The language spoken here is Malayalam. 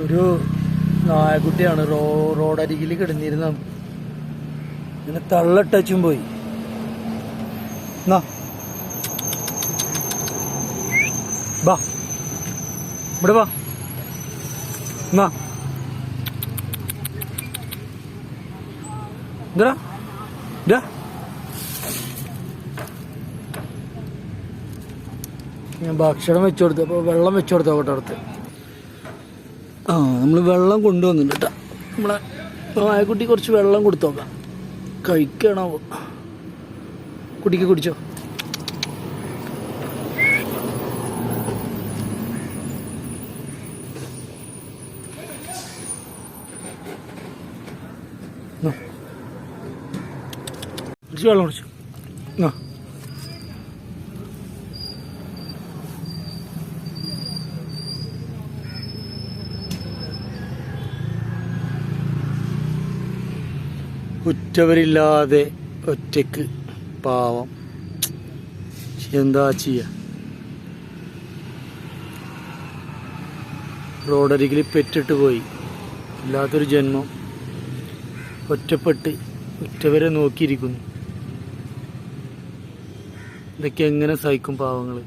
ഒരു നായക്കുട്ടിയാണ് റോഡരികിൽ കിടന്നിരുന്ന ഇങ്ങനെ തള്ളട്ടച്ചും പോയി. ബാ ഇവിടെ വാ. എന്താ ഞാൻ ഭക്ഷണം വെച്ചു കൊടുത്തു. അപ്പോൾ വെള്ളം വെച്ചു കൊടുത്തു അവിടെ അടുത്ത്. നമ്മൾ വെള്ളം കൊണ്ടുവന്നിട്ട് കേട്ടോ. നമ്മളെ നായക്കുട്ടി കുറച്ച് വെള്ളം കൊടുത്തു നോക്കാം. കഴിക്കണോ? കുട്ടിക്ക് കുടിച്ചോ. കുറച്ച് വെള്ളം കുടിച്ചു. ഉറ്റവരില്ലാതെ ഒറ്റക്ക് പാവം, എന്താ ചെയ്യ. റോഡരികിൽ പെറ്റിട്ട് പോയി. ഇല്ലാത്തൊരു ജന്മം, ഒറ്റപ്പെട്ട് ഉറ്റവരെ നോക്കിയിരിക്കുന്നു. ഇതൊക്കെ എങ്ങനെ സഹിക്കും പാവങ്ങൾ?